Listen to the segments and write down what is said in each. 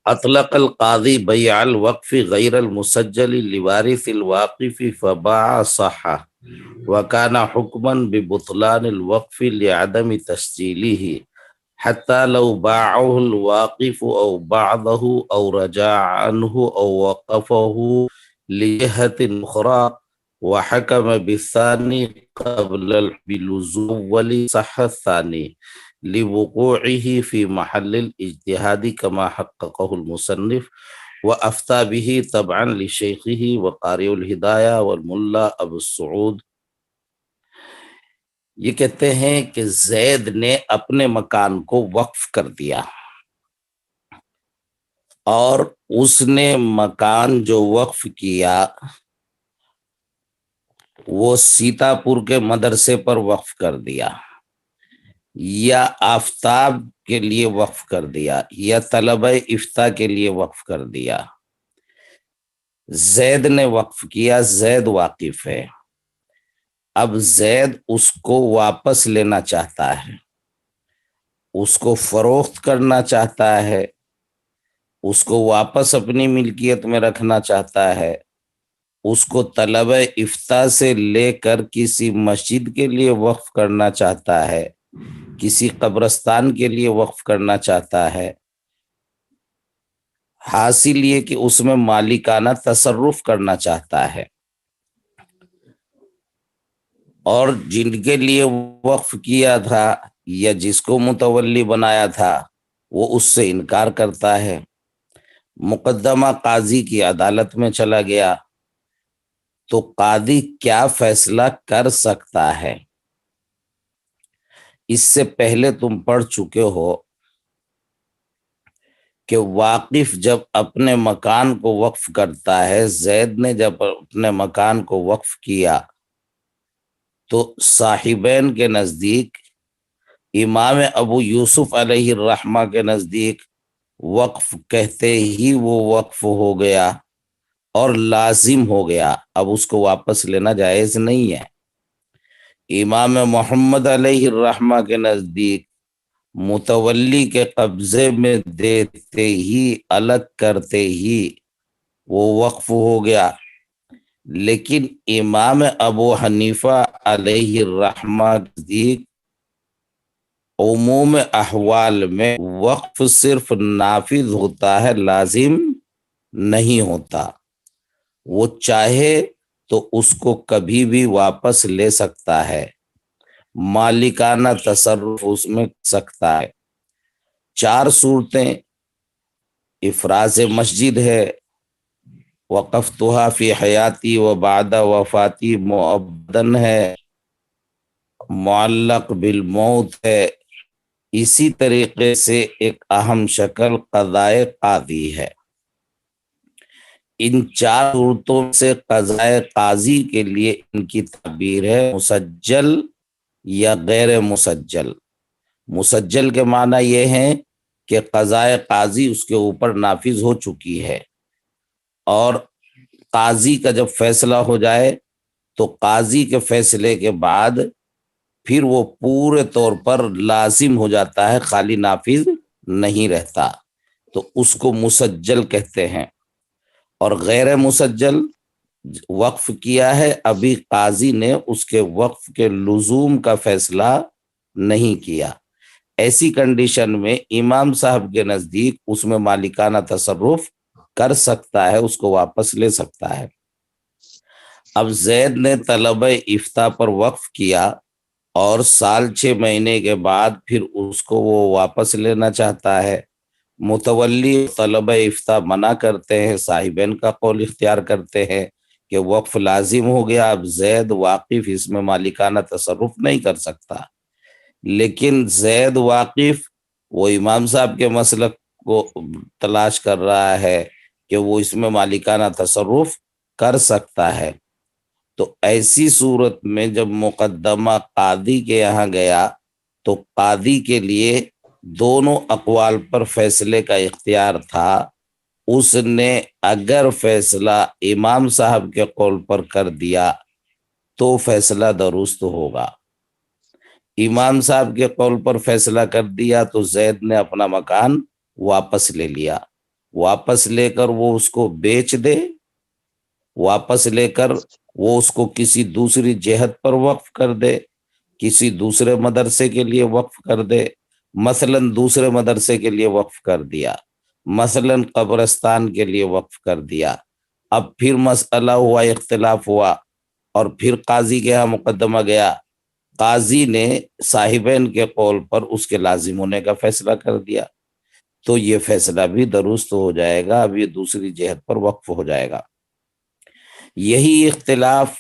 اطلق القاضی بیع الوقف غیر المسجل لوارث الواقف فباع صح وكان حكما ببطلان الوقف لعدم تسجيله حتى لو باعه الواقف أو بعضه أو رجع عنه أو وقفه لجهة أخرى وحكم بالثاني قبل بلزوم الأول صح الثاني لوقوعه في محل الاجتهاد كما حققه المصنف وأفتى به طبعا لشيخه وقارئ الهداية والملا أبو السعود. یہ کہتے ہیں کہ زید نے اپنے مکان کو وقف کر دیا اور اس نے مکان جو وقف کیا وہ سیتاپور کے مدرسے پر وقف کر دیا یا آفتاب کے لیے وقف کر دیا یا طلبہ افتاء کے لیے وقف کر دیا. زید نے وقف کیا، زید واقف ہے. اب زید اس کو واپس لینا چاہتا ہے، اس کو فروخت کرنا چاہتا ہے، اس کو واپس اپنی ملکیت میں رکھنا چاہتا ہے، اس کو طلبہ افتاء سے لے کر کسی مسجد کے لیے وقف کرنا چاہتا ہے، کسی قبرستان کے لیے وقف کرنا چاہتا ہے. حاصل یہ کہ اس میں مالکانہ تصرف کرنا چاہتا ہے، اور جن کے لیے وقف کیا تھا یا جس کو متولی بنایا تھا وہ اس سے انکار کرتا ہے. مقدمہ قاضی کی عدالت میں چلا گیا تو قاضی کیا فیصلہ کر سکتا ہے؟ اس سے پہلے تم پڑھ چکے ہو کہ واقف جب اپنے مکان کو وقف کرتا ہے، زید نے جب اپنے مکان کو وقف کیا تو صاحبین کے نزدیک، امام ابو یوسف علیہ الرحمہ کے نزدیک وقف کہتے ہی وہ وقف ہو گیا اور لازم ہو گیا، اب اس کو واپس لینا جائز نہیں ہے. امام محمد علیہ الرحمہ کے نزدیک متولی کے قبضے میں دیتے ہی، الگ کرتے ہی وہ وقف ہو گیا. لیکن امام ابو حنیفہ علیہ الرحمہ کے نزدیک عموم احوال میں وقف صرف نافذ ہوتا ہے، لازم نہیں ہوتا. وہ چاہے تو اس کو کبھی بھی واپس لے سکتا ہے، مالکانہ تصرف اس میں سکتا ہے. 4 صورتیں: افراز مسجد ہے، وقفتھا فی حیاتی و بعد وفاتی مؤبدن ہے، معلق بالموت ہے. اسی طریقے سے ایک اہم شکل قضائے قاضی ہے. ان 4 صورتوں سے قضائے قاضی کے لیے ان کی تعبیر ہے مسجل یا غیر مسجل. مسجل کے معنی یہ ہے کہ قضائے قاضی اس کے اوپر نافذ ہو چکی ہے، اور قاضی کا جب فیصلہ ہو جائے تو قاضی کے فیصلے کے بعد پھر وہ پورے طور پر لازم ہو جاتا ہے، خالی نافذ نہیں رہتا، تو اس کو مسجل کہتے ہیں. اور غیر مسجل، وقف کیا ہے ابھی قاضی نے اس کے وقف کے لزوم کا فیصلہ نہیں کیا، ایسی کنڈیشن میں امام صاحب کے نزدیک اس میں مالکانہ تصرف کر سکتا ہے، اس کو واپس لے سکتا ہے. اب زید نے طلبہ افتاء پر وقف کیا اور 6 مہینے کے بعد پھر اس کو وہ واپس لینا چاہتا ہے. متولی طلبہ افتاء منع کرتے ہیں، صاحبین کا قول اختیار کرتے ہیں کہ وقف لازم ہو گیا، اب زید واقف اس میں مالکانہ تصرف نہیں کر سکتا. لیکن زید واقف وہ امام صاحب کے مسلک کو تلاش کر رہا ہے کہ وہ اس میں مالکانہ تصرف کر سکتا ہے. تو ایسی صورت میں جب مقدمہ قاضی کے یہاں گیا تو قاضی کے لیے دونوں اقوال پر فیصلے کا اختیار تھا. اس نے اگر فیصلہ امام صاحب کے قول پر کر دیا تو فیصلہ درست ہوگا، امام صاحب کے قول پر فیصلہ کر دیا تو زید نے اپنا مکان واپس لے لیا. واپس لے کر وہ اس کو بیچ دے، واپس لے کر وہ اس کو کسی دوسری جہت پر وقف کر دے، کسی دوسرے مدرسے کے لیے وقف کر دے، مثلا دوسرے مدرسے کے لیے وقف کر دیا، مثلا قبرستان کے لیے وقف کر دیا۔ اب پھر مسئلہ ہوا، اختلاف ہوا، اور پھر قاضی کے ہاں مقدمہ گیا، قاضی نے صاحبین کے قول پر اس کے لازم ہونے کا فیصلہ کر دیا، تو یہ فیصلہ بھی درست ہو جائے گا، اب یہ دوسری جہت پر وقف ہو جائے گا۔ یہی اختلاف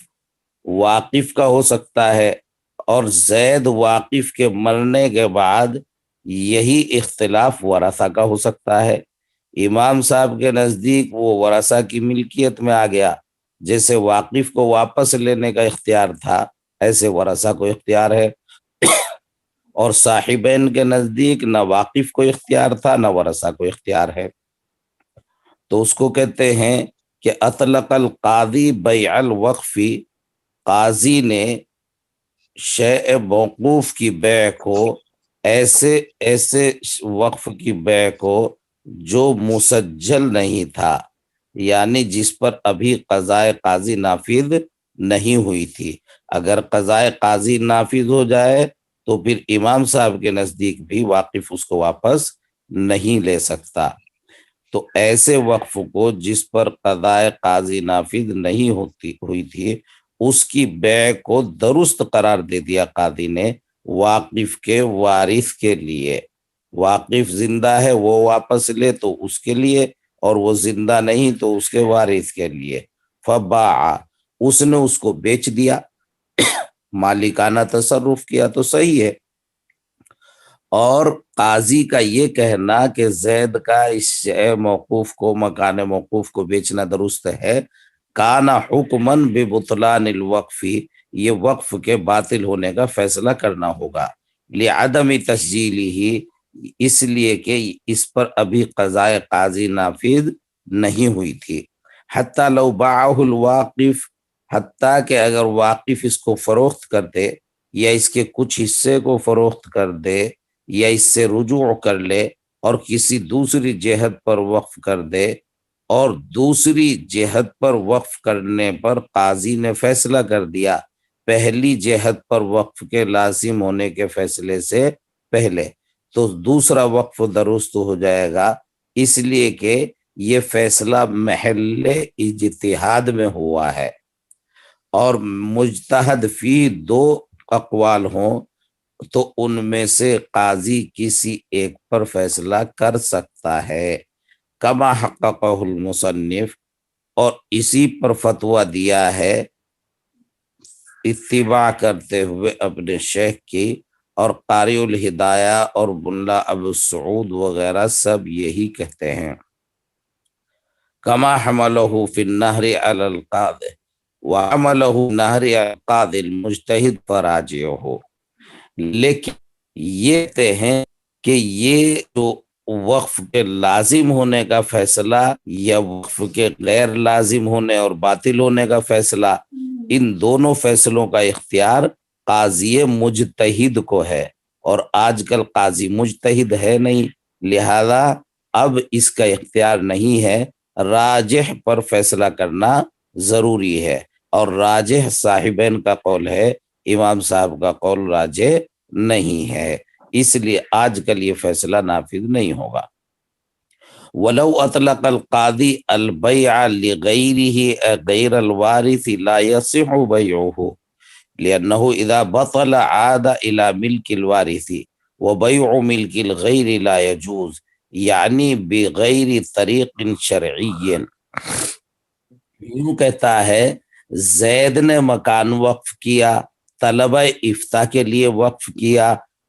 واقف کا ہو سکتا ہے، اور زید واقف کے مرنے کے بعد یہی اختلاف ورثہ کا ہو سکتا ہے۔ امام صاحب کے نزدیک وہ ورثہ کی ملکیت میں آ گیا، جیسے واقف کو واپس لینے کا اختیار تھا ایسے ورثہ کو اختیار ہے، اور صاحبین کے نزدیک نہ واقف کو اختیار تھا نہ ورثہ کو اختیار ہے۔ تو اس کو کہتے ہیں کہ اطلق القاضی بیع الوقفی، قاضی نے شیء موقوف کی بیع کو، ایسے وقف کی بیع کو جو مسجل نہیں تھا، یعنی جس پر ابھی قضائے قاضی نافذ نہیں ہوئی تھی۔ اگر قضائے قاضی نافذ ہو جائے تو پھر امام صاحب کے نزدیک بھی واقف اس کو واپس نہیں لے سکتا۔ تو ایسے وقف کو جس پر قضائے قاضی نافذ نہیں ہوئی تھی، اس کی بیع کو درست قرار دے دیا قاضی نے واقف کے وارث کے لیے۔ واقف زندہ ہے وہ واپس لے تو اس کے لیے، اور وہ زندہ نہیں تو اس کے وارث کے لیے۔ فباع، اس نے اس کو بیچ دیا، مالکانہ تصرف کیا تو صحیح ہے۔ اور قاضی کا یہ کہنا کہ زید کا اس شیء موقوف کو، مکان موقوف کو بیچنا درست ہے، کانا حکمن ببطلان الوقفی، یہ وقف کے باطل ہونے کا فیصلہ کرنا ہوگا، لعدم تسجیلی ہی، اس لیے کہ اس پر ابھی قضائے قاضی نافذ نہیں ہوئی تھی۔ حتی لو باعہ الواقف، حتیٰ کہ اگر واقف اس کو فروخت کر دے، یا اس کے کچھ حصے کو فروخت کر دے، یا اس سے رجوع کر لے اور کسی دوسری جہت پر وقف کر دے، اور دوسری جہت پر وقف کرنے پر قاضی نے فیصلہ کر دیا پہلی جہت پر وقف کے لازم ہونے کے فیصلے سے پہلے، تو دوسرا وقف درست ہو جائے گا، اس لیے کہ یہ فیصلہ محل اجتہاد میں ہوا ہے، اور مجتہد فی دو اقوال ہوں تو ان میں سے قاضی کسی ایک پر فیصلہ کر سکتا ہے، کما حققہ المصنف، اور اسی پر فتویٰ دیا ہے اتباع کرتے ہوئے اپنے شیخ کی، اور قاری الہدایہ اور ملا ابو سعود وغیرہ سب یہی کہتے ہیں۔ کما حملہ فی النہر علی القاضی وعملہ نہر القاضی المجتہد فراجعہ، لیکن یہ کہتے ہیں کہ یہ جو وقف کے لازم ہونے کا فیصلہ یا وقف کے غیر لازم ہونے اور باطل ہونے کا فیصلہ، ان دونوں فیصلوں کا اختیار قاضی مجتہد کو ہے، اور آج کل قاضی مجتہد ہے نہیں، لہذا اب اس کا اختیار نہیں ہے، راجح پر فیصلہ کرنا ضروری ہے، اور راجح صاحبین کا قول ہے، امام صاحب کا قول راجح نہیں ہے، اس لیے آج کل یہ فیصلہ نافذ نہیں ہوگا۔ وَلَوْ أَطْلَقَ الْقَاضِي الْبَيْعَ لِغَيْرِهِ غَيْرَ الْوَارِثِ لَا يَصِحُ بَيْعُهُ لِأَنَّهُ إِذَا بَطَلَ عَادَ إِلَى مِلْكِ الْوَارِثِ وَبَيْعُ مِلْكِ الْغَيْرِ لَا يَجُوزُ، یعنی بغیر طریق شرعی۔ یوں کہتا ہے زید نے مکان وقف کیا، طلبہ افتاء کے لیے وقف کیا،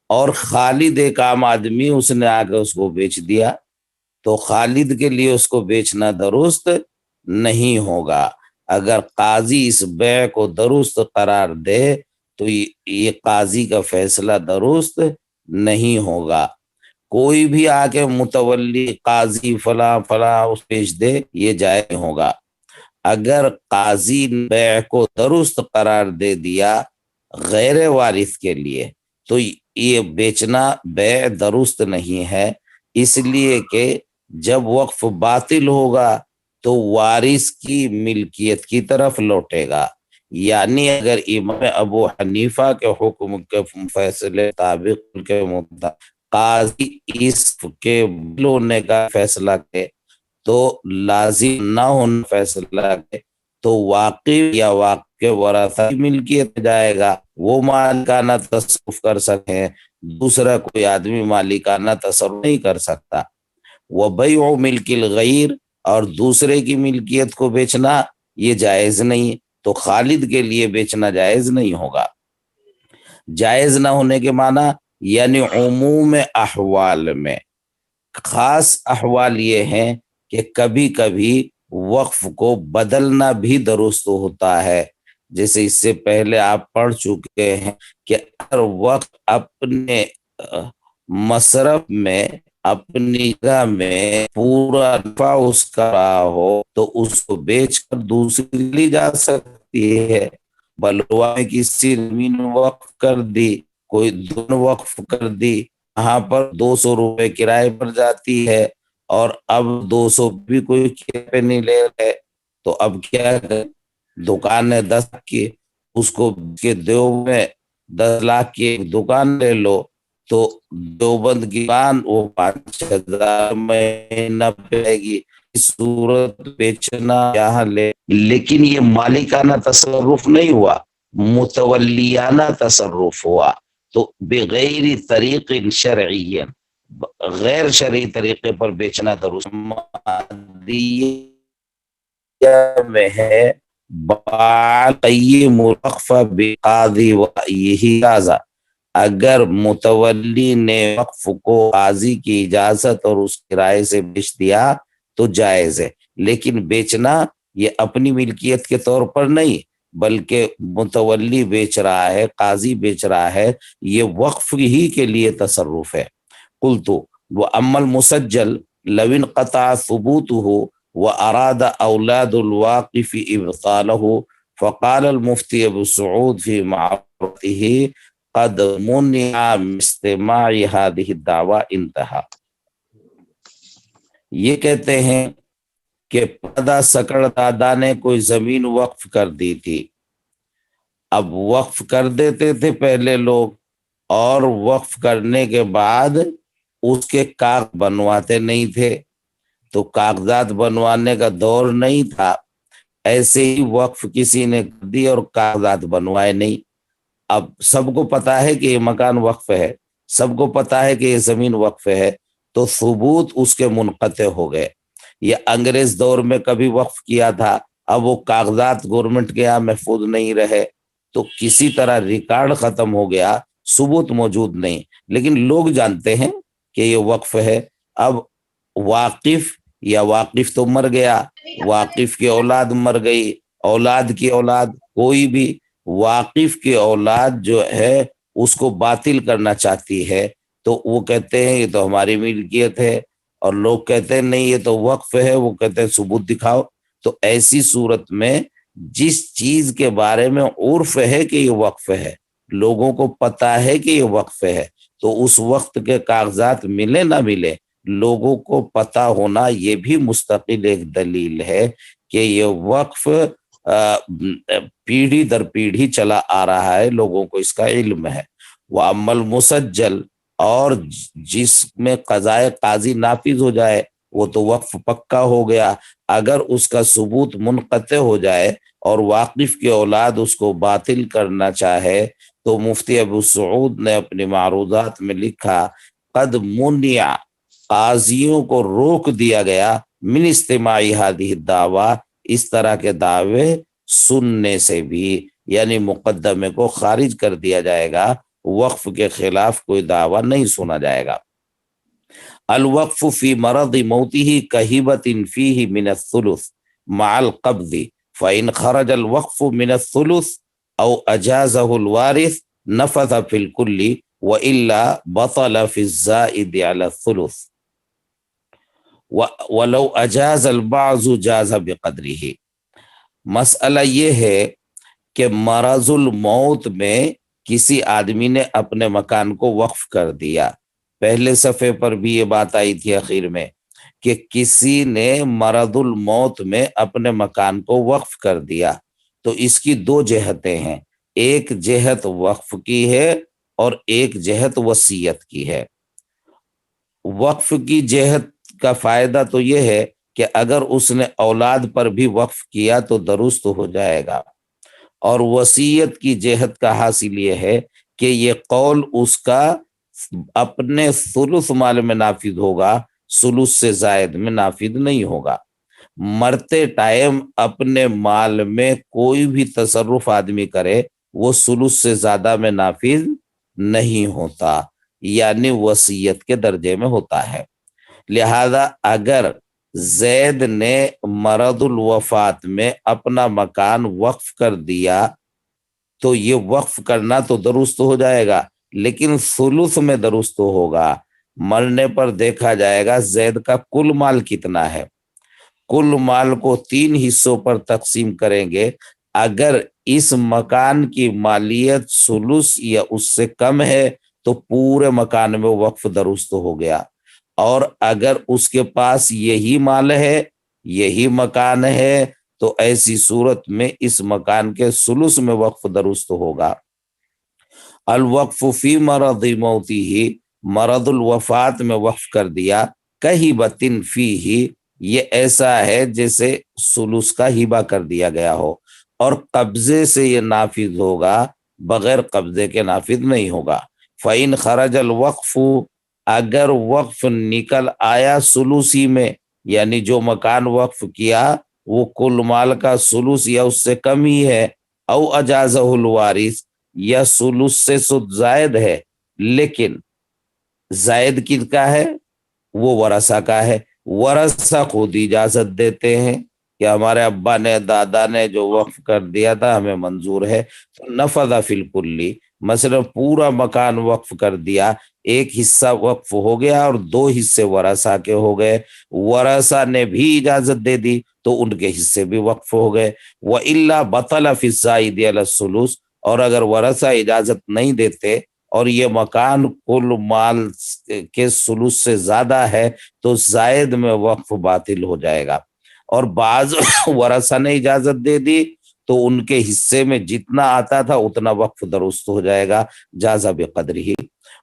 اور خالد ایک عام آدمی اس نے آ کے اس کو بیچ دیا، تو خالد کے لیے اس کو بیچنا درست نہیں ہوگا۔ اگر قاضی اس بیع کو درست قرار دے تو یہ قاضی کا فیصلہ درست نہیں ہوگا۔ کوئی بھی آ کے متولی قاضی فلاں فلاں اس بیچ دے، یہ جائز نہیں ہوگا۔ اگر قاضی نے بیع کو درست قرار دے دیا غیر وارث کے لیے تو یہ بیچنا بیع درست نہیں ہے، اس لیے کہ جب وقف باطل ہوگا تو وارث کی ملکیت کی طرف لوٹے گا۔ یعنی اگر امام ابو حنیفہ کے حکم کے فیصلے طابق کے مطابق قاضی اس کے بل ہونے کا فیصلہ کرے تو لازم نہ ہونا فیصلہ کرے تو واقف یا واقف کے ورثہ کی ملکیت میں جائے گا، وہ مالکانہ تصرف کر سکیں، دوسرا کوئی آدمی مالکانہ تصرف نہیں کر سکتا۔ وَبَيْعُ مِلْكِ الْغَيْرِ، اور دوسرے کی ملکیت کو بیچنا یہ جائز نہیں، تو خالد کے لیے بیچنا جائز نہیں ہوگا۔ جائز نہ ہونے کے معنی یعنی عموم احوال میں، خاص احوال یہ ہیں کہ کبھی کبھی وقف کو بدلنا بھی درست ہوتا ہے، جیسے اس سے پہلے آپ پڑھ چکے ہیں کہ اگر وقت اپنے مصرف میں اپنی جگہ میں پورا نفع اس کا رہا ہو تو اس کو بیچ کر دوسری لی جا سکتی ہے۔ بلوا میں کسی زمین وقف کر دی، کوئی دون وقف کر دی، یہاں پر 200 روپے کرائے پر جاتی ہے اور اب 200 بھی کوئی کرائے پہ نہیں لے رہے، تو اب کیا کریں؟ دکان ہے 10 کی، اس کو کے دیو میں 10 لاکھ کی ایک دکان لے لو تو دیوبند کی دکان وہ 5,000 مہینہ پہ گی، اس صورت بیچنا یہاں لے، لیکن یہ مالکانہ تصرف نہیں ہوا، متولیانہ تصرف ہوا، تو بغیر طریق شرعی، غیر شرعی طریقے پر بیچنا درست میں ہے۔ وقفہ بقاضی یہی تازہ، اگر متولی نے وقف کو قاضی کی اجازت اور اس کرائے سے بیچ دیا تو جائز ہے، لیکن بیچنا یہ اپنی ملکیت کے طور پر نہیں بلکہ متولی بیچ رہا ہے، قاضی بیچ رہا ہے، یہ وقف ہی کے لیے تصرف ہے۔ قلت وَأَمَّا الْمُسَجَّلُ لَوْ انْقَطَعَ ثُبُوتُهُ وَأَرَادَ أَوْلَادُ الْوَاقِفِ إِبْطَالَهُ فقال المفتی ابو سعود فی معارضته قد منع من استماع هذه الدعوى انتہا۔ یہ کہتے ہیں کہ پردہ سکڑ دادا نے کوئی زمین وقف کر دی تھی، اب وقف کر دیتے تھے پہلے لوگ، اور وقف کرنے کے بعد اس کے کاغذ بنواتے نہیں تھے، تو کاغذات بنوانے کا دور نہیں تھا، ایسے ہی وقف کسی نے کر دی اور کاغذات بنوائے نہیں۔ اب سب کو پتا ہے کہ یہ مکان وقف ہے، سب کو پتا ہے کہ یہ زمین وقف ہے، تو ثبوت اس کے منقطع ہو گئے۔ یہ انگریز دور میں کبھی وقف کیا تھا، اب وہ کاغذات گورنمنٹ کے یہاں محفوظ نہیں رہے تو کسی طرح ریکارڈ ختم ہو گیا، ثبوت موجود نہیں، لیکن لوگ جانتے ہیں کہ یہ وقف ہے۔ اب واقف یا واقف تو مر گیا، واقف کی اولاد مر گئی، اولاد کی اولاد، کوئی بھی واقف کی اولاد جو ہے اس کو باطل کرنا چاہتی ہے تو وہ کہتے ہیں یہ تو ہماری ملکیت ہے، اور لوگ کہتے ہیں نہیں یہ تو وقف ہے، وہ کہتے ہیں ثبوت دکھاؤ۔ تو ایسی صورت میں جس چیز کے بارے میں عرف ہے کہ یہ وقف ہے، لوگوں کو پتا ہے کہ یہ وقف ہے، تو اس وقت کے کاغذات ملے نہ ملے، لوگوں کو پتا ہونا یہ بھی مستقل ایک دلیل ہے کہ یہ وقف پیڑھی در پیڑھی چلا آ رہا ہے، لوگوں کو اس کا علم ہے۔ وَأَمَّا الْمُسَجَّلُ، اور جس میں قضائے قاضی نافذ ہو جائے وہ تو وقف پکا ہو گیا، اگر اس کا ثبوت منقطع ہو جائے اور واقف کی اولاد اس کو باطل کرنا چاہے تو مفتی ابو سعود نے اپنی معروضات میں لکھا قد منع، قاضیوں کو روک دیا گیا، من استماع هذه الدعوی، اس طرح کے دعوے سننے سے بھی، یعنی مقدمے کو خارج کر دیا جائے گا، وقف کے خلاف کوئی دعویٰ نہیں سنا جائے گا۔ الوقف فی مرض موتہ کہیبۃ فیہ من الثلث مع القبض فإن خرج الوقف من الثلث او اجازہ الوارث نفذ فی الکل وإلا بطل فی الزائد علی الثلث ولو اجاز البعض جاز بقدرہ۔ مسئلہ یہ ہے کہ مرض الموت میں کسی آدمی نے اپنے مکان کو وقف کر دیا، پہلے صفحے پر بھی یہ بات آئی تھی اخیر میں کہ کسی نے مرض الموت میں اپنے مکان کو وقف کر دیا، تو اس کی دو جہتیں ہیں، ایک جہت وقف کی ہے اور ایک جہت وصیت کی ہے۔ وقف کی جہت کا فائدہ تو یہ ہے کہ اگر اس نے اولاد پر بھی وقف کیا تو درست ہو جائے گا، اور وصیت کی جہت کا حاصل یہ ہے کہ یہ قول اس کا اپنے ثلث مال میں نافذ ہوگا، ثلث سے زائد میں نافذ نہیں ہوگا۔ مرتے ٹائم اپنے مال میں کوئی بھی تصرف آدمی کرے وہ ثلث سے زیادہ میں نافذ نہیں ہوتا، یعنی وصیت کے درجے میں ہوتا ہے۔ لہذا اگر زید نے مرض الوفات میں اپنا مکان وقف کر دیا تو یہ وقف کرنا تو درست ہو جائے گا، لیکن ثلث میں درست ہوگا۔ مرنے پر دیکھا جائے گا زید کا کل مال کتنا ہے، کل مال کو 3 حصوں پر تقسیم کریں گے، اگر اس مکان کی مالیت ثلث یا اس سے کم ہے تو پورے مکان میں وقف درست ہو گیا، اور اگر اس کے پاس یہی مال ہے، یہی مکان ہے، تو ایسی صورت میں اس مکان کے ثلث میں وقف درست ہوگا۔ الوقف فی مرض موتی ہی، مرض الوفات میں وقف کر دیا، کہیبتن فی ہی، یہ ایسا ہے جیسے ثلث کا ہبہ کر دیا گیا ہو، اور قبضے سے یہ نافذ ہوگا، بغیر قبضے کے نافذ نہیں ہوگا۔ فَإِنْ خَرَجَ الْوَقْفُ، اگر وقف نکل آیا ثلثی میں، یعنی جو مکان وقف کیا وہ کل مال کا ثلث یا اس سے کم ہی ہے، او اجازہ الوارث، یا ثلث سے سود زائد ہے، لیکن زائد کن کا ہے؟ وہ ورثہ کا ہے، ورثہ خود اجازت دیتے ہیں کہ ہمارے ابا نے دادا نے جو وقف کر دیا تھا ہمیں منظور ہے، تو نفذ فی الکلی، مثلا پورا مکان وقف کر دیا، ایک حصہ وقف ہو گیا اور 2 حصے ورثہ کے ہو گئے، ورثہ نے بھی اجازت دے دی تو ان کے حصے بھی وقف ہو گئے۔ وَإِلَّا بَطَلَ فِي الزَّائِدِ عَلَى الثُّلُث، اور اگر ورثہ اجازت نہیں دیتے اور یہ مکان کل مال کے ثلث سے زیادہ ہے تو زائد میں وقف باطل ہو جائے گا، اور بعض ورثہ نے اجازت دے دی تو ان کے حصے میں جتنا آتا تھا اتنا وقف درست ہو جائے گا، جاز بقدرہ۔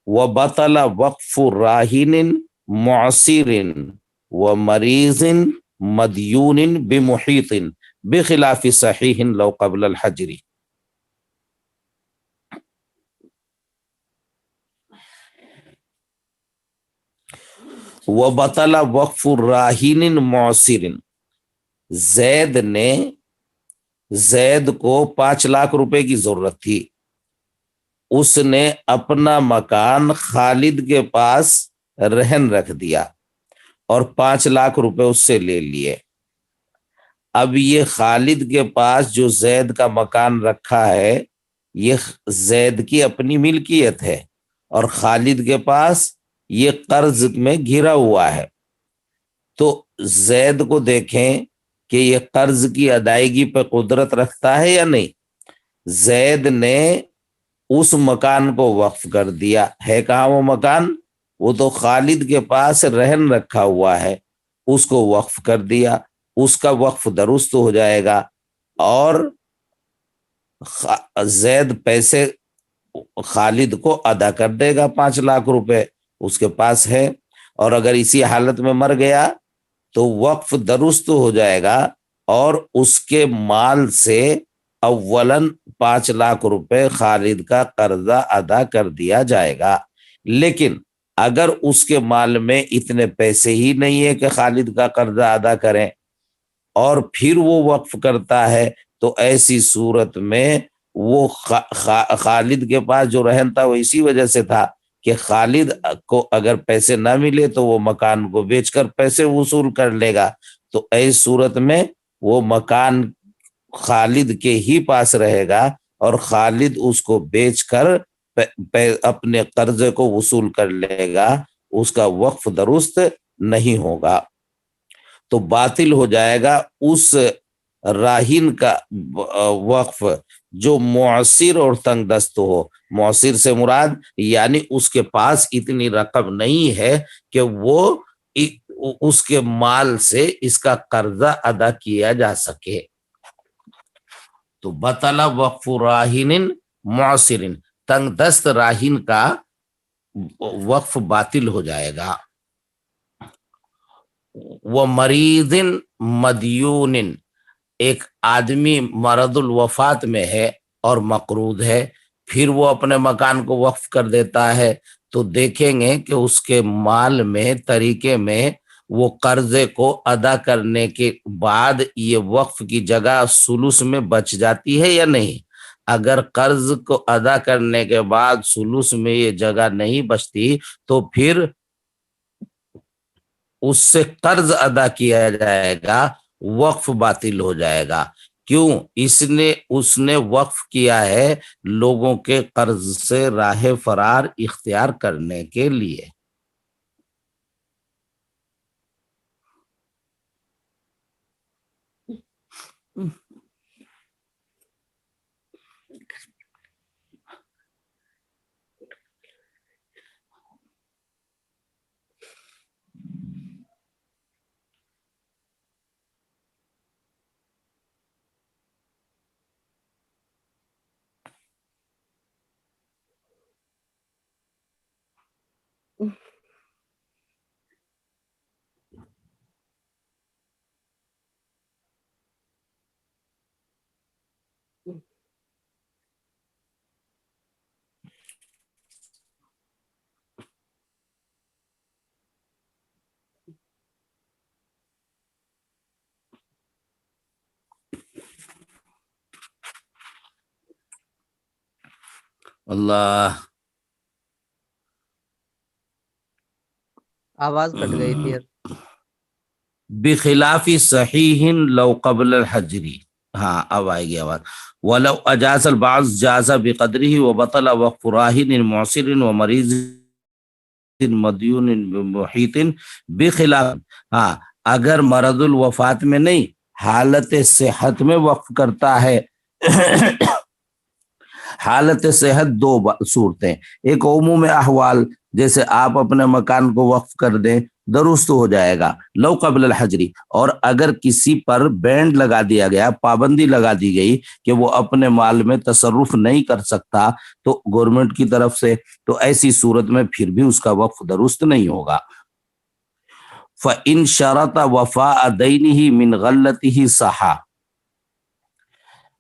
وبطل وقف راہن معسر ومریض مدیون بمحیط بخلاف صحیح لو قبل الحجر۔ وبطل وقف راہن معسر، زید کو 5 لاکھ روپے کی ضرورت تھی، اس نے اپنا مکان خالد کے پاس رہن رکھ دیا اور 5 لاکھ روپے اس سے لے لیے۔ اب یہ خالد کے پاس جو زید کا مکان رکھا ہے یہ زید کی اپنی ملکیت ہے، اور خالد کے پاس یہ قرض میں گھرا ہوا ہے، تو زید کو دیکھیں کہ یہ قرض کی ادائیگی پہ قدرت رکھتا ہے یا نہیں۔ زید نے اس مکان کو وقف کر دیا ہے، کہاں وہ مکان؟ وہ تو خالد کے پاس رہن رکھا ہوا ہے، اس کو وقف کر دیا، اس کا وقف درست ہو جائے گا، اور زید پیسے خالد کو ادا کر دے گا، 5 لاکھ روپے اس کے پاس ہے، اور اگر اسی حالت میں مر گیا تو وقف درست ہو جائے گا، اور اس کے مال سے اولاً 5 لاکھ روپے خالد کا قرضہ ادا کر دیا جائے گا۔ لیکن اگر اس کے مال میں اتنے پیسے ہی نہیں ہے کہ خالد کا قرضہ ادا کریں، اور پھر وہ وقف کرتا ہے، تو ایسی صورت میں وہ خالد کے پاس جو رہن تھا وہ اسی وجہ سے تھا کہ خالد کو اگر پیسے نہ ملے تو وہ مکان کو بیچ کر پیسے وصول کر لے گا، تو ایسی صورت میں وہ مکان خالد کے ہی پاس رہے گا، اور خالد اس کو بیچ کر اپنے قرضے کو وصول کر لے گا، اس کا وقف درست نہیں ہوگا، تو باطل ہو جائے گا اس راہن کا وقف جو معسر اور تنگ دست ہو۔ معسر سے مراد یعنی اس کے پاس اتنی رقم نہیں ہے کہ وہ اس کے مال سے اس کا قرضہ ادا کیا جا سکے۔ تو بطل وقف راہن معسر، تنگ دست راہن کا وقف باطل ہو جائے گا۔ وہ مریض مدیون، ایک آدمی مرض الوفات میں ہے اور مقروض ہے، پھر وہ اپنے مکان کو وقف کر دیتا ہے، تو دیکھیں گے کہ اس کے مال میں طریقے میں وہ قرضے کو ادا کرنے کے بعد یہ وقف کی جگہ سلوس میں بچ جاتی ہے یا نہیں۔ اگر قرض کو ادا کرنے کے بعد سلوس میں یہ جگہ نہیں بچتی تو پھر اس سے قرض ادا کیا جائے گا، وقف باطل ہو جائے گا۔ کیوں؟ اس نے وقف کیا ہے لوگوں کے قرض سے راہ فرار اختیار کرنے کے لیے۔ اللہ، آواز کٹ گئی تھی۔ بخلاف صحیح لو قبل الحجری، ہاں اب آئے گی آواز۔ ولو اجاز البعض جاز بقدره وبطل وقف راہن معسر ومریض مدیون محیط بخلاف، ہاں اگر مرض الوفات میں نہیں، حالت صحت میں وقف کرتا ہے۔ حالت صحت دو صورتیں، ایک عموم احوال، جیسے آپ اپنے مکان کو وقف کر دیں درست ہو جائے گا لو قبل الحجری، اور اگر کسی پر بینڈ لگا دیا گیا، پابندی لگا دی گئی کہ وہ اپنے مال میں تصرف نہیں کر سکتا تو گورنمنٹ کی طرف سے، تو ایسی صورت میں پھر بھی اس کا وقف درست نہیں ہوگا۔ فَإِن شَرَطَ وَفَاءَ دَيْنِهِ مِنْ غَلَّتِهِ صَحَّ،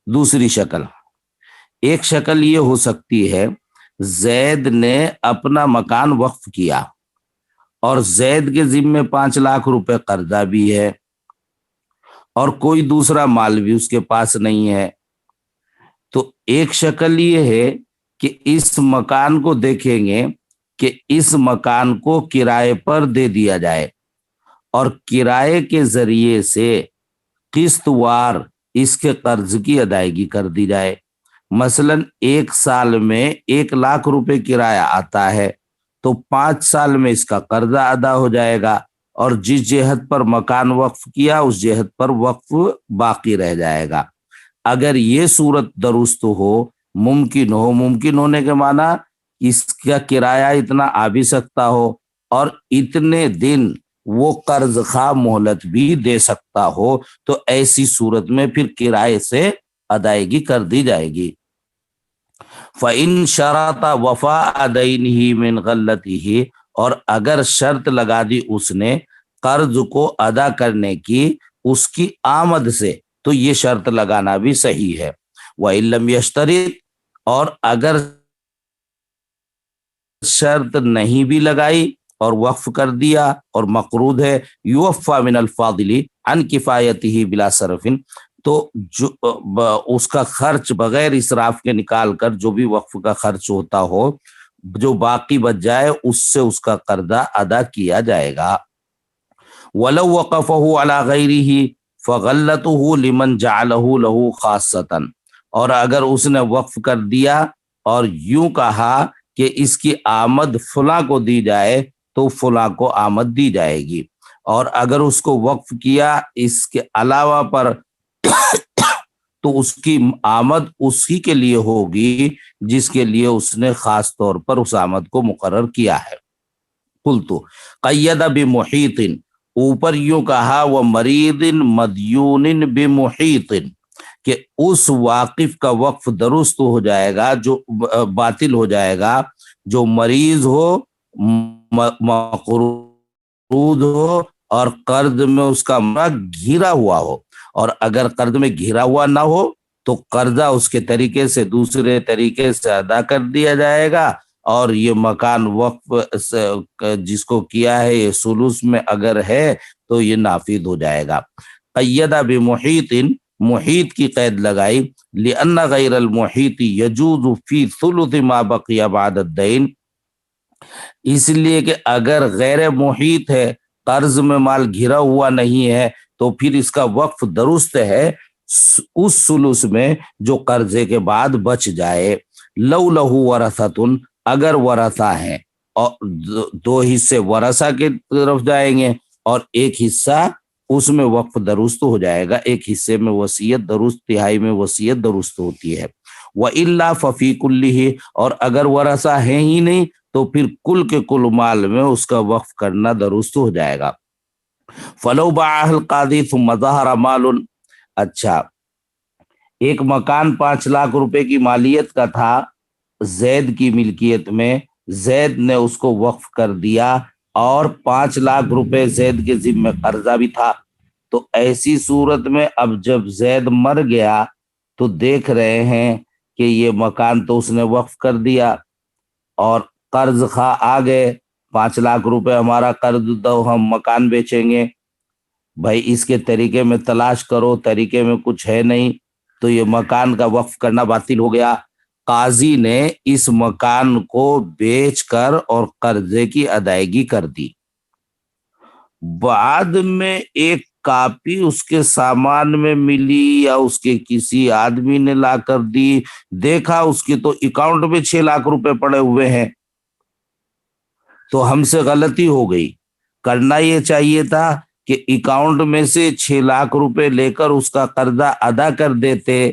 دوسری شکل، ایک شکل یہ ہو سکتی ہے زید نے اپنا مکان وقف کیا اور زید کے ذمے 5 لاکھ روپے قرضہ بھی ہے اور کوئی دوسرا مال بھی اس کے پاس نہیں ہے، تو ایک شکل یہ ہے کہ اس مکان کو دیکھیں گے کہ اس مکان کو کرائے پر دے دیا جائے اور کرائے کے ذریعے سے قسط وار اس کے قرض کی ادائیگی کر دی جائے۔ مثلا 1 سال میں 1 لاکھ روپے کرایہ آتا ہے تو 5 سال میں اس کا قرضہ ادا ہو جائے گا، اور جس جہت پر مکان وقف کیا اس جہت پر وقف باقی رہ جائے گا۔ اگر یہ صورت درست ہو، ممکن ہو، ممکن ہونے کے معنی اس کا کرایہ اتنا آ بھی سکتا ہو اور اتنے دن وہ قرض خواہ مہلت بھی دے سکتا ہو، تو ایسی صورت میں پھر کرائے سے ادائیگی کر دی جائے گی۔ فَإِن شَرَطَ وَفَاءَ دَيْنِهِ مِنْ غَلَّتِهِ، اور اگر شرط لگا دی اس نے قرض کو ادا کرنے کی اس کی آمد سے، تو یہ شرط لگانا بھی صحیح ہے۔ وَإِن لَمْ يَشْتَرِطْ، اور اگر شرط نہیں بھی لگائی اور وقف کر دیا اور مقروض ہے، یوفا من الفاضل عن کفایتہ بلا صرف، تو جو اس کا خرچ بغیر اسراف کے نکال کر جو بھی وقف کا خرچ ہوتا ہو، جو باقی بچ جائے اس سے اس کا قرضہ ادا کیا جائے گا۔ وَلَوْ وَقَفَهُ عَلَى غَيْرِهِ فَغَلَّتُهُ لِمَنْ جَعَلَهُ لَهُ خَاصَّةً، اور اگر اس نے وقف کر دیا اور یوں کہا کہ اس کی آمد فلاں کو دی جائے تو فلاں کو آمد دی جائے گی، اور اگر اس کو وقف کیا اس کے علاوہ پر تو اس کی آمد اسی کے لیے ہوگی جس کے لیے اس نے خاص طور پر اس آمد کو مقرر کیا ہے۔ قلت قید بمحیط، اوپر یوں کہا وہ مریض مدیون بمحیط کہ اس واقف کا وقف درست ہو جائے گا جو باطل ہو جائے گا جو مریض ہو مقروض ہو اور قرض میں اس کا گھرا ہوا ہو، اور اگر قرض میں گھرا ہوا نہ ہو تو قرضہ اس کے طریقے سے دوسرے طریقے سے ادا کر دیا جائے گا، اور یہ مکان وقف جس کو کیا ہے یہ سلوس میں اگر ہے تو یہ نافذ ہو جائے گا۔ قیدہ بمحیط، محیط کی قید لگائی، لأن غیر المحیط یجوز فی ثلث ما بقی بعد الدین، اس لیے کہ اگر غیر محیط ہے، قرض میں مال گھرا ہوا نہیں ہے، تو پھر اس کا وقف درست ہے اس سلوس میں جو قرضے کے بعد بچ جائے۔ لو لہو ورثۃ، اگر ورثہ ہیں اور دو حصے ورثہ کے طرف جائیں گے اور ایک حصہ اس میں وقف درست ہو جائے گا، ایک حصے میں وصیت درست، تہائی میں وصیت درست ہوتی ہے۔ وَإِلَّا فَفِي كُلِّهِ، اور اگر ورثہ ہیں ہی نہیں تو پھر کل کے کل مال میں اس کا وقف کرنا درست ہو جائے گا۔ فَلَوْ بَاعَهَا الْقَاضِي ثُمَّ ظَهَرَ مَالٌ، اچھا ایک مکان 5 لاکھ روپے کی مالیت کا تھا زید کی ملکیت میں، زید نے اس کو وقف کر دیا اور 5 لاکھ روپے زید کے ذمہ قرضہ بھی تھا، تو ایسی صورت میں اب جب زید مر گیا تو دیکھ رہے ہیں کہ یہ مکان تو اس نے وقف کر دیا اور قرض خواہ آ گئے، 5 لاکھ روپے ہمارا قرض دو، ہم مکان بیچیں گے۔ بھائی اس کے طریقے میں تلاش کرو، طریقے میں کچھ ہے نہیں، تو یہ مکان کا وقف کرنا باطل ہو گیا۔ قاضی نے اس مکان کو بیچ کر اور قرضے کی ادائیگی کر دی۔ بعد میں ایک کاپی اس کے سامان میں ملی یا اس کے کسی آدمی نے لا کر دی، دیکھا اس کی تو اکاؤنٹ میں 6 لاکھ روپے پڑے ہوئے ہیں، تو ہم سے غلطی ہو گئی۔ کرنا یہ چاہیے تھا کہ اکاؤنٹ میں سے 6 لاکھ روپے لے کر اس کا قرضہ ادا کر دیتے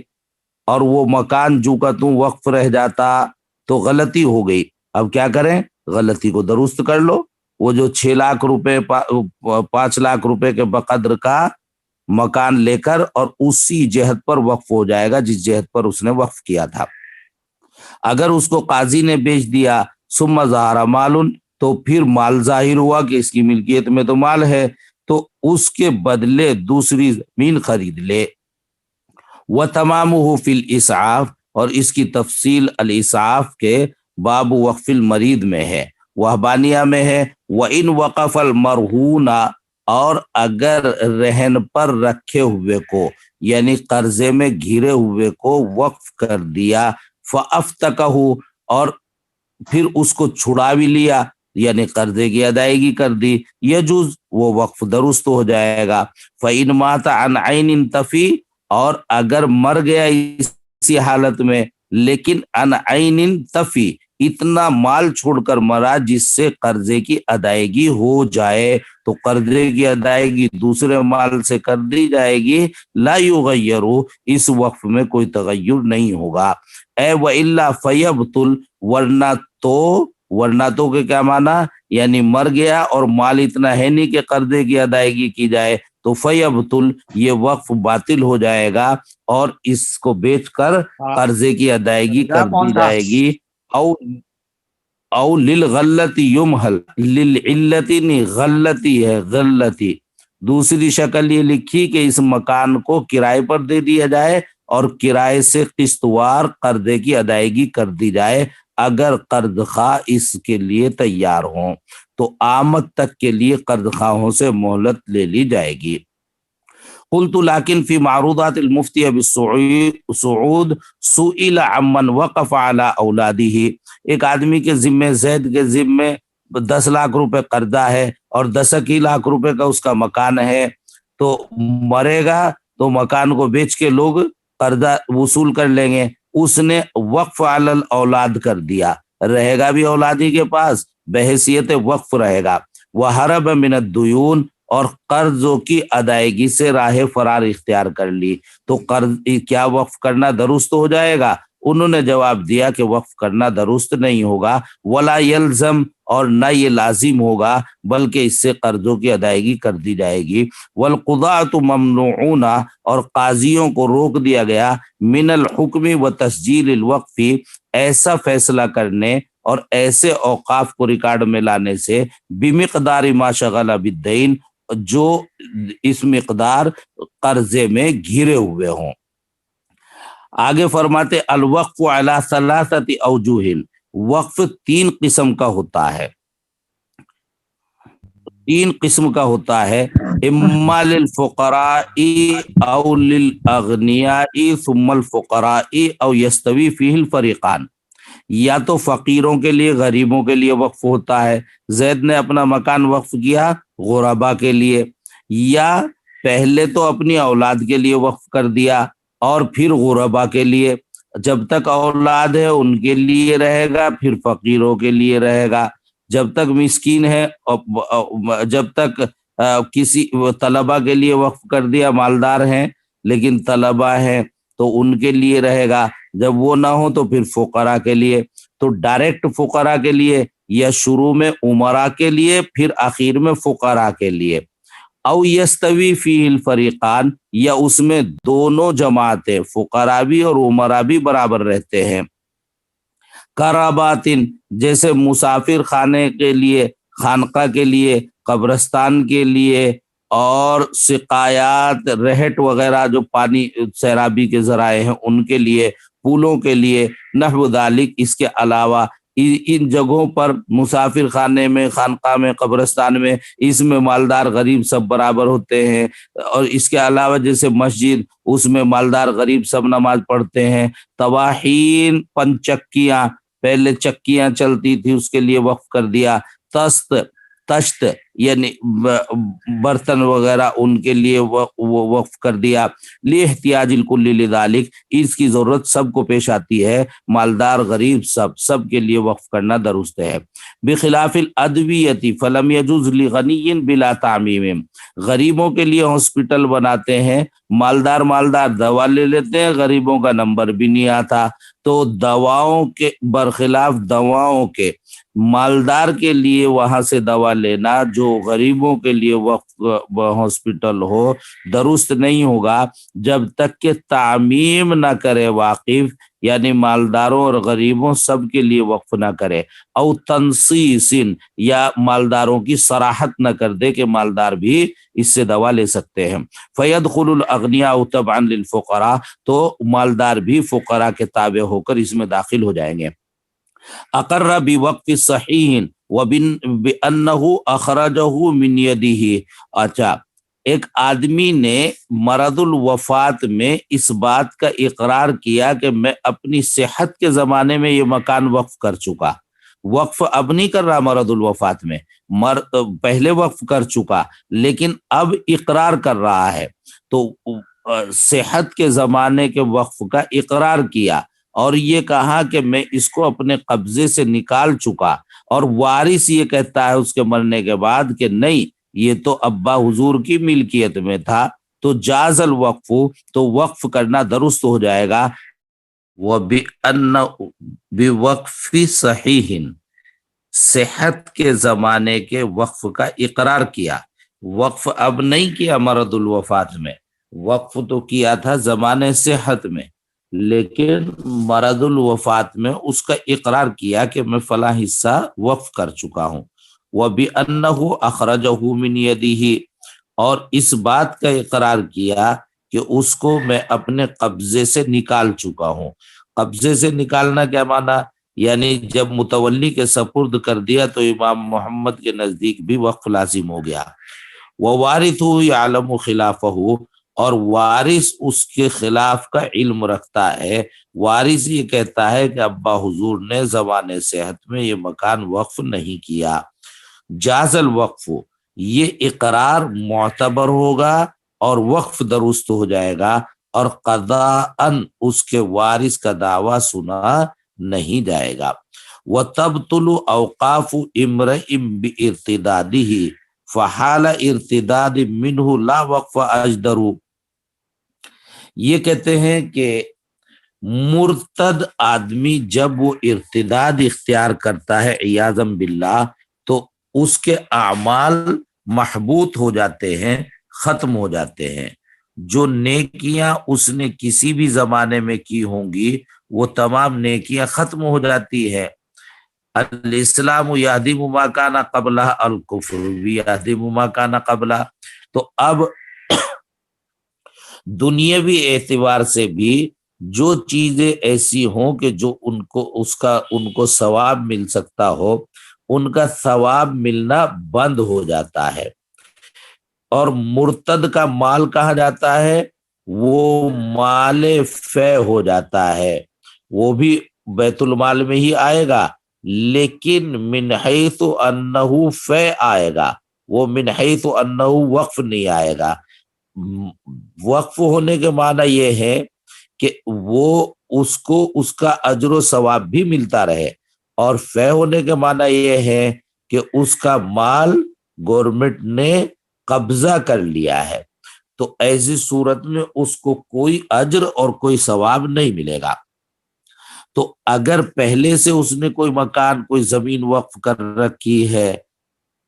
اور وہ مکان جو کا توں وقف رہ جاتا، تو غلطی ہو گئی۔ اب کیا کریں؟ غلطی کو درست کر لو، وہ جو 6 لاکھ روپے 5 لاکھ روپے کے بقدر کا مکان لے کر اور اسی جہت پر وقف ہو جائے گا جس جہت پر اس نے وقف کیا تھا۔ اگر اس کو قاضی نے بیچ دیا ثم ظہر مال، تو پھر مال ظاہر ہوا کہ اس کی ملکیت میں تو مال ہے، تو اس کے بدلے دوسری زمین خرید لے۔ وَتَمَامُهُ فِي الْإِسْعَافِ، اور اس کی تفصیل الاسعاف کے باب وقف المرید میں ہے، وہبانیہ میں ہے۔ وَإِنْ وَقَفَ الْمَرْهُونَ، اور اگر رہن پر رکھے ہوئے کو یعنی قرضے میں گھرے ہوئے کو وقف کر دیا، فَأَفْتَكَهُ، اور پھر اس کو چھڑا بھی لیا یعنی قرضے کی ادائیگی کر دی، یجوز، وہ وقف درست ہو جائے گا۔ فَإِنْ مَاتَ عَنْ عَيْنٍ تَفِي، اور اگر مر گیا اسی حالت میں لیکن عن عین تفی، اتنا مال چھوڑ کر مرا جس سے قرضے کی ادائیگی ہو جائے، تو قرضے کی ادائیگی دوسرے مال سے کر دی جائے گی۔ لا یغیر، اس وقف میں کوئی تغیر نہیں ہوگا۔ اے وَإِلَّا فَيَبْطُلْ، ورنہ تو کے کیا معنی؟ یعنی مر گیا اور مال اتنا ہے نہیں کہ قرضے کی ادائیگی کی جائے، تو فیبطل، یہ وقف باطل ہو جائے گا اور اس کو بیچ کر قرضے کی ادائیگی کر دی جائے گی۔ او للغلتی یمحل، للعلتی نہیں، غلطی ہے، غلطی۔ دوسری شکل یہ لکھی کہ اس مکان کو کرائے پر دے دیا جائے اور کرائے سے قسطوار قرضے کی ادائیگی کر دی جائے اگر قرض خواہ اس کے لیے تیار ہوں، تو آمد تک کے لیے قرض خواہوں سے مہلت لے لی جائے گی۔ قلت لیکن فی معروضات المفتی سعود سئل عمن وقف علی اولادہ، ایک آدمی کے ذمے، زید کے ذمے 10 لاکھ روپے قرضہ ہے اور 10 لاکھ روپے کا اس کا مکان ہے، تو مرے گا تو مکان کو بیچ کے لوگ قرضہ وصول کر لیں گے، اس نے وقف علی الاولاد کر دیا، رہے گا بھی اولادی کے پاس، بحیثیت وقف رہے گا۔ وحرب من الدیون، اور قرضوں کی ادائیگی سے راہ فرار اختیار کر لی، تو قرض کیا وقف کرنا درست ہو جائے گا؟ انہوں نے جواب دیا کہ وقف کرنا درست نہیں ہوگا، ولا یلزم، اور نہ یہ لازم ہوگا، بلکہ اس سے قرضوں کی ادائیگی کر دی جائے گی۔ والقضاۃ ممنوعون، اور قاضیوں کو روک دیا گیا، من الحکم و تسجیل الوقف، ایسا فیصلہ کرنے اور ایسے اوقاف کو ریکارڈ میں لانے سے، بمقدار ما شغل بالدین، جو اس مقدار قرضے میں گھرے ہوئے ہوں۔ آگے فرماتے الوقف علی ثلاثۃ اوجہ، وقف تین قسم کا ہوتا ہے، تین قسم کا ہوتا ہے، اما للفقراء او للاغنیاء ثم الفقراء او یستوی فیہ الفریقان، یا تو فقیروں کے لیے، غریبوں کے لیے وقف ہوتا ہے، زید نے اپنا مکان وقف کیا غربا کے لیے، یا پہلے تو اپنی اولاد کے لیے وقف کر دیا اور پھر غربا کے لیے، جب تک اولاد ہے ان کے لیے رہے گا، پھر فقیروں کے لیے رہے گا، جب تک مسکین ہے، جب تک کسی طلبہ کے لیے وقف کر دیا، مالدار ہیں لیکن طلبہ ہیں تو ان کے لیے رہے گا، جب وہ نہ ہو تو پھر فقراء کے لیے، تو ڈائریکٹ فقراء کے لیے، یا شروع میں امراء کے لیے پھر آخر میں فقراء کے لیے، او یستوی فیہ الفریقان، یا اس میں دونوں جماعتیں فقراء بھی اور امراء بھی برابر رہتے ہیں، کراباتن، جیسے مسافر خانے کے لیے، خانقاہ کے لیے، قبرستان کے لیے، اور سقایات، رہٹ وغیرہ جو پانی سیرابی کے ذرائع ہیں ان کے لیے، پولوں کے لیے، نحو ذالک، اس کے علاوہ ان جگہوں پر مسافر خانے میں، خانقاہ میں، قبرستان میں، اس میں مالدار غریب سب برابر ہوتے ہیں، اور اس کے علاوہ جیسے مسجد، اس میں مالدار غریب سب نماز پڑھتے ہیں، طواحین، پنچکیاں، پہلے چکیاں چلتی تھی اس کے لیے وقف کر دیا، تشت یعنی برتن وغیرہ ان کے لیے وقف کر دیا، لاحتیاج الکل لذالک، اس کی ضرورت سب کو پیش آتی ہے، مالدار غریب سب کے لیے وقف کرنا درست ہے۔ بخلاف الادویۃ فلم یجوز لغنی بلا تعمیم، غریبوں کے لیے ہاسپٹل بناتے ہیں، مالدار دوا لے لیتے ہیں، غریبوں کا نمبر بھی نہیں آتا، تو دواؤں کے برخلاف دواؤں کے مالدار کے لیے وہاں سے دوا لینا جو غریبوں کے لیے وقف ہاسپٹل ہو درست نہیں ہوگا، جب تک کہ تعمیم نہ کرے واقف، یعنی مالداروں اور غریبوں سب کے لیے وقف نہ کرے، او تنصیص، یا مالداروں کی صراحت نہ کر دے کہ مالدار بھی اس سے دوا لے سکتے ہیں، فیدخل الاغنیاء تبعا للفقراء، تو مالدار بھی فقراء کے تابع ہو کر اس میں داخل ہو جائیں گے۔ اقر بوقف صحیح وبانہ اخرجہ من یدہ، اچھا ایک آدمی نے مرض الوفات میں اس بات کا اقرار کیا کہ میں اپنی صحت کے زمانے میں یہ مکان وقف کر چکا، وقف اب نہیں کر رہا مرض الوفات میں، پہلے وقف کر چکا لیکن اب اقرار کر رہا ہے، تو صحت کے زمانے کے وقف کا اقرار کیا اور یہ کہا کہ میں اس کو اپنے قبضے سے نکال چکا، اور وارث یہ کہتا ہے اس کے مرنے کے بعد کہ نہیں یہ تو ابا حضور کی ملکیت میں تھا، تو جاز الوقف، تو وقف کرنا درست ہو جائے گا، بوقف صحیح، صحت کے زمانے کے وقف کا اقرار کیا، وقف اب نہیں کیا مرض الوفات میں، وقف تو کیا تھا زمانے صحت میں، لیکن مرض الوفات میں اس کا اقرار کیا کہ میں فلاں حصہ وقف کر چکا ہوں، وَبِأَنَّهُ أَخْرَجَهُ مِنْ يَدِهِ، اور اس بات کا اقرار کیا کہ اس کو میں اپنے قبضے سے نکال چکا ہوں۔ قبضے سے نکالنا کیا معنی؟ یعنی جب متولی کے سپرد کر دیا تو امام محمد کے نزدیک بھی وقف لازم ہو گیا۔ وَوَارِثُهُ يَعْلَمُ خِلَافَهُ، اور وارث اس کے خلاف کا علم رکھتا ہے، وارث یہ کہتا ہے کہ ابا حضور نے زمانے صحت میں یہ مکان وقف نہیں کیا، جاز الوقف، یہ اقرار معتبر ہوگا اور وقف درست ہو جائے گا، اور قضاءً اس کے وارث کا دعویٰ سنا نہیں جائے گا۔ وَتَبْطُلُ أَوْقَافُ امْرِئٍ بِارْتِدَادِهِ فَحَالَ ارْتِدَادٍ مِّنْهُ لَا وَقْفَ أَجْدَرُ، یہ کہتے ہیں کہ مرتد آدمی جب وہ ارتداد اختیار کرتا ہے عیاذم باللہ تو اس کے اعمال محبوط ہو جاتے ہیں، ختم ہو جاتے ہیں۔ جو نیکیاں اس نے کسی بھی زمانے میں کی ہوں گی وہ تمام نیکیاں ختم ہو جاتی ہے۔ الاسلام یہدم ما کان قبلہ، الکفر بھی یہدم ما کان قبلہ۔ تو اب دنیاوی اعتبار سے بھی جو چیزیں ایسی ہوں کہ جو ان کو ثواب مل سکتا ہو، ان کا ثواب ملنا بند ہو جاتا ہے۔ اور مرتد کا مال کہا جاتا ہے، وہ مال فے ہو جاتا ہے، وہ بھی بیت المال میں ہی آئے گا، لیکن من حیث انہو فے آئے گا، وہ من حیث انہو وقف نہیں آئے گا۔ وقف ہونے کے معنی یہ ہے کہ وہ اس کو اس کا اجر و ثواب بھی ملتا رہے، اور فے ہونے کے معنی یہ ہے کہ اس کا مال گورنمنٹ نے قبضہ کر لیا ہے، تو ایسی صورت میں اس کو کوئی اجر اور کوئی ثواب نہیں ملے گا۔ تو اگر پہلے سے اس نے کوئی مکان کوئی زمین وقف کر رکھی ہے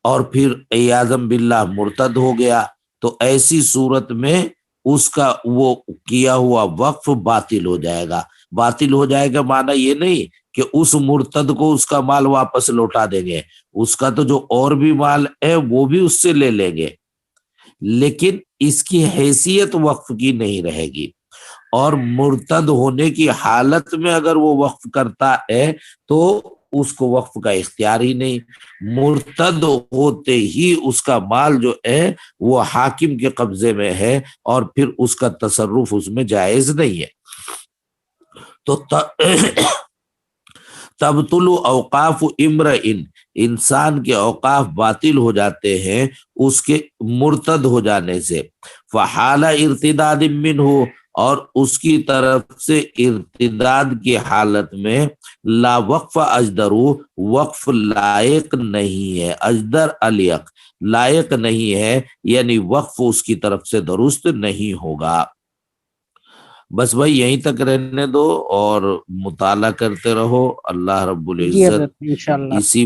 اور پھر عیاذم باللہ مرتد ہو گیا تو ایسی صورت میں اس کا وہ کیا ہوا وقف باطل ہو جائے گا۔ باطل ہو جائے گا معنی یہ نہیں کہ اس مرتد کو اس کا مال واپس لوٹا دیں گے، اس کا تو جو اور بھی مال ہے وہ بھی اس سے لے لیں گے، لیکن اس کی حیثیت وقف کی نہیں رہے گی۔ اور مرتد ہونے کی حالت میں اگر وہ وقف کرتا ہے تو اس کو وقف کا اختیار ہی نہیں، مرتد ہوتے ہی اس کا مال جو ہے وہ حاکم کے قبضے میں ہے اور پھر اس کا تصرف اس میں جائز نہیں ہے۔ تو تبطل اوقاف امرئن، انسان کے اوقاف باطل ہو جاتے ہیں اس کے مرتد ہو جانے سے۔ فحال ارتداد منہ، اور اس کی طرف سے ارتداد کی حالت میں لا وقف اجدرو، وقف لائق نہیں ہے، اجدر الیق لائق نہیں ہے، یعنی وقف اس کی طرف سے درست نہیں ہوگا۔ بس بھائی یہیں تک رہنے دو اور مطالعہ کرتے رہو۔ اللہ رب جی العزت حضرت انشاءاللہ اسی